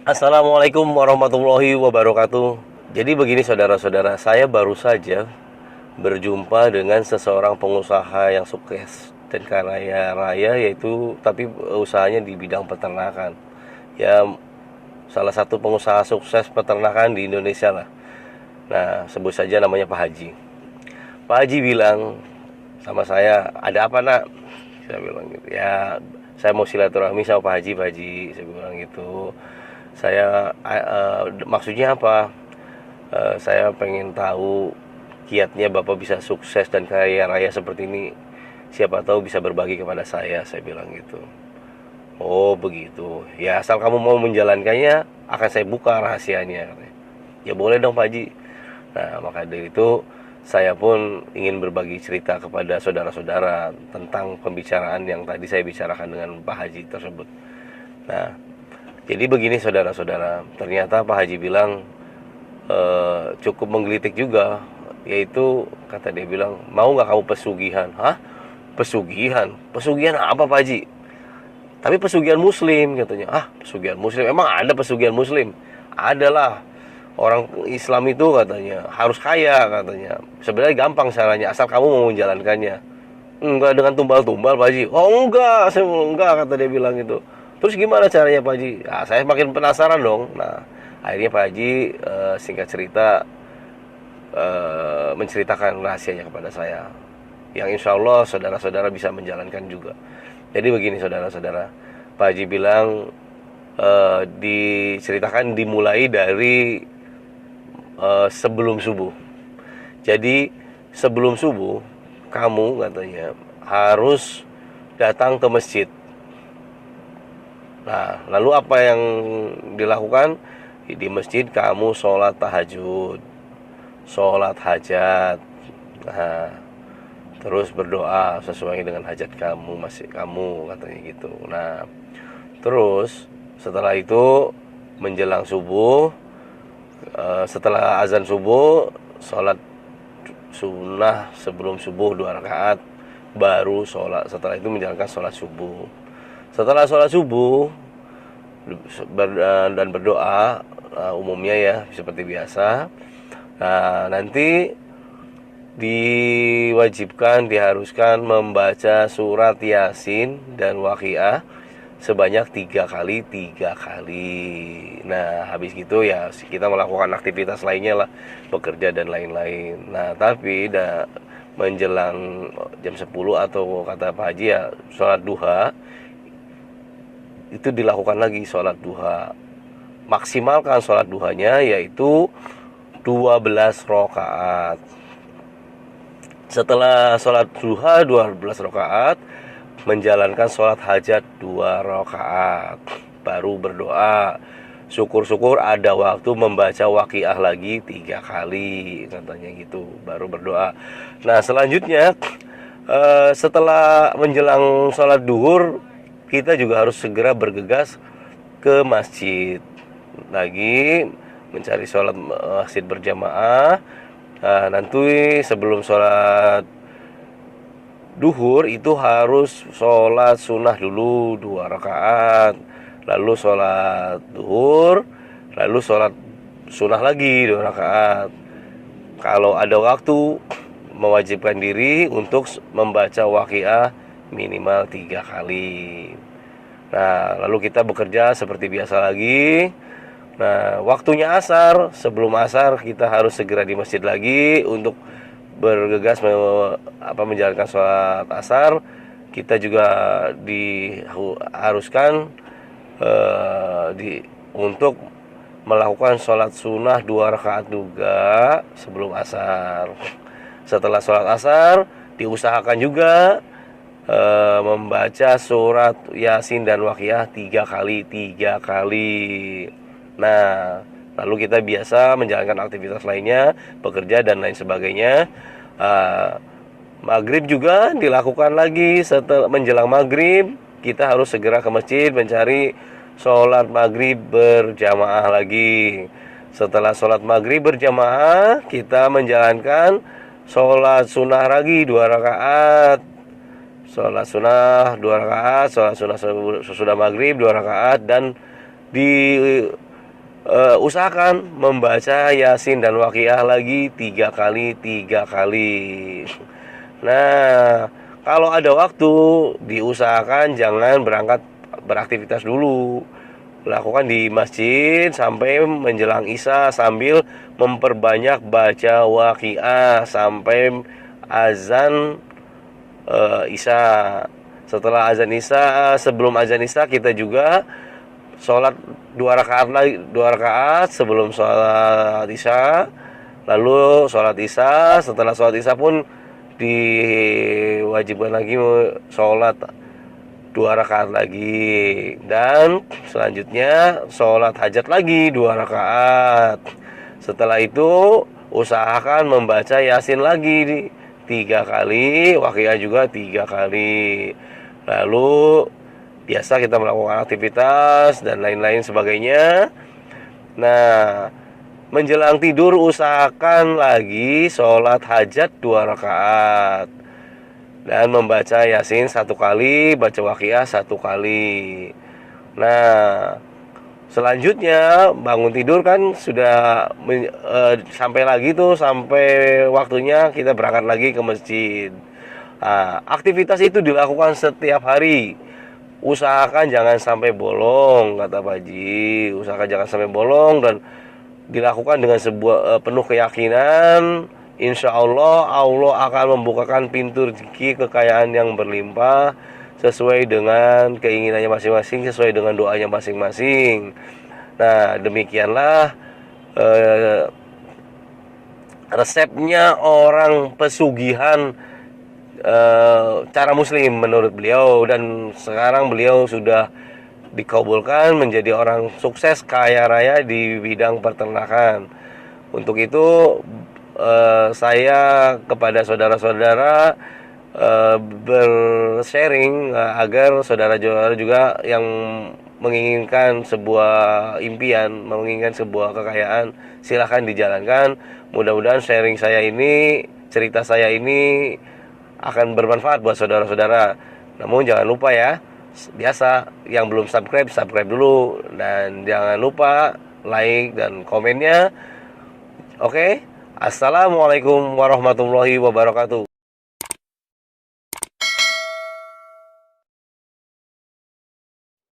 Assalamualaikum warahmatullahi wabarakatuh. Jadi begini saudara-saudara, saya baru saja berjumpa dengan seseorang pengusaha yang sukses dan kaya raya, yaitu tapi usahanya di bidang peternakan. Ya, salah satu pengusaha sukses peternakan di Indonesia lah. Nah, sebut saja namanya Pak Haji. Pak Haji bilang sama saya, "Ada apa, Nak?" Saya bilang gitu. "Ya, saya mau silaturahmi sama Pak Haji, Pak Haji." Saya bilang gitu. Maksudnya apa? Saya pengen tahu kiatnya Bapak bisa sukses dan kaya raya seperti ini. Siapa tahu bisa berbagi kepada saya bilang gitu. "Oh begitu, ya asal kamu mau menjalankannya akan saya buka rahasianya," katanya. "Ya boleh dong Pak Haji." Nah maka dari itu saya pun ingin berbagi cerita kepada saudara-saudara tentang pembicaraan yang tadi saya bicarakan dengan Pak Haji tersebut. Nah, jadi begini saudara-saudara, ternyata Pak Haji bilang cukup menggelitik juga, yaitu kata dia bilang, "Mau nggak kamu pesugihan?" "Hah? Pesugihan? Pesugihan apa Pak Haji?" "Tapi pesugihan muslim," katanya. "Ah, pesugihan muslim? Emang ada pesugihan muslim?" "Adalah, orang Islam itu katanya harus kaya," katanya. "Sebenarnya gampang caranya, asal kamu mau menjalankannya." "Enggak dengan tumbal-tumbal Pak Haji." "Oh enggak," saya bilang, "enggak," kata dia bilang gitu. "Terus gimana caranya Pak Haji?" Nah, saya makin penasaran dong. Nah, akhirnya Pak Haji singkat cerita menceritakan rahasianya kepada saya, yang insya Allah saudara-saudara bisa menjalankan juga. Jadi begini saudara-saudara, Pak Haji bilang diceritakan dimulai dari sebelum subuh. Jadi sebelum subuh kamu katanya harus datang ke masjid. Nah, lalu apa yang dilakukan? Di masjid kamu sholat tahajud, sholat hajat. Nah, terus berdoa sesuai dengan hajat kamu, masih kamu katanya gitu. Nah, terus setelah itu menjelang subuh, setelah azan subuh, sholat sunnah sebelum subuh 2 rakaat, baru sholat. Setelah itu menjalankan sholat subuh. Setelah sholat subuh dan berdoa, umumnya ya seperti biasa. Nah, nanti diwajibkan, diharuskan membaca surat Yasin dan Waqiah sebanyak 3 kali. Nah habis gitu ya kita melakukan aktivitas lainnya lah, bekerja dan lain-lain. Nah tapi menjelang jam 10 atau kata Pak Haji ya sholat duha, itu dilakukan lagi sholat duha. Maksimalkan sholat duhanya yaitu 12 rakaat. Setelah sholat duha 12 rakaat, menjalankan sholat hajat 2 rakaat, baru berdoa. Syukur-syukur ada waktu membaca waqiah lagi 3 kali, katanya gitu, baru berdoa. Nah selanjutnya setelah menjelang sholat duhur, kita juga harus segera bergegas ke masjid lagi, mencari sholat masjid berjamaah. Nah, nanti sebelum sholat duhur itu harus sholat sunnah dulu 2 rakaat, lalu sholat duhur, lalu sholat sunnah lagi 2 rakaat. Kalau ada waktu, mewajibkan diri untuk membaca waqiah minimal 3 kali. Nah lalu kita bekerja seperti biasa lagi. Nah, waktunya asar, sebelum asar kita harus segera di masjid lagi untuk bergegas menjalankan sholat asar. Kita juga diharuskan untuk melakukan sholat sunnah 2 rakaat juga sebelum asar. Setelah sholat asar, diusahakan juga membaca surat Yasin dan Waqiah 3 kali. Nah, lalu kita biasa menjalankan aktivitas lainnya, bekerja dan lain sebagainya. Maghrib juga dilakukan lagi. Setelah menjelang maghrib, kita harus segera ke masjid mencari sholat maghrib berjamaah lagi. Setelah sholat maghrib berjamaah, kita menjalankan sholat sunnah lagi 2 rakaat. Sholat sunnah 2 rakaat, sholat sunnah sesudah maghrib 2 rakaat, dan di usahakan membaca Yasin dan Waqiah lagi 3 kali. Nah, kalau ada waktu, diusahakan jangan berangkat beraktivitas dulu. Lakukan di masjid sampai menjelang Isya sambil memperbanyak baca Waqiah sampai azan Isya. Setelah azan Isya, sebelum azan Isya kita juga sholat 2 rakaat lagi, 2 rakaat sebelum sholat Isya. Lalu sholat Isya, setelah sholat Isya pun diwajibkan lagi sholat 2 rakaat lagi. Dan selanjutnya sholat hajat lagi 2 rakaat. Setelah itu usahakan membaca Yasin lagi 3 kali, Waqiah juga 3 kali. Lalu biasa kita melakukan aktivitas dan lain-lain sebagainya. Nah, menjelang tidur usahakan lagi sholat hajat 2 rakaat dan membaca Yasin 1 kali, baca Waqiah 1 kali. Nah, selanjutnya bangun tidur kan sudah sampai lagi tuh, sampai waktunya kita berangkat lagi ke masjid. Nah, aktivitas itu dilakukan setiap hari. Usahakan jangan sampai bolong, kata Pak Haji. Usahakan jangan sampai bolong dan dilakukan dengan sebuah penuh keyakinan. Insya Allah akan membukakan pintu rezeki kekayaan yang berlimpah sesuai dengan keinginannya masing-masing, sesuai dengan doanya masing-masing. Nah, demikianlah resepnya orang pesugihan cara muslim menurut beliau, dan sekarang beliau sudah dikabulkan menjadi orang sukses kaya raya di bidang peternakan. Untuk itu saya kepada saudara-saudara bersharing agar saudara-saudara juga yang menginginkan sebuah impian, menginginkan sebuah kekayaan, silahkan dijalankan. Mudah-mudahan sharing saya ini, cerita saya ini akan bermanfaat buat saudara-saudara. Namun jangan lupa ya, biasa yang belum subscribe dulu, dan jangan lupa like dan komennya. Oke, assalamualaikum warahmatullahi wabarakatuh.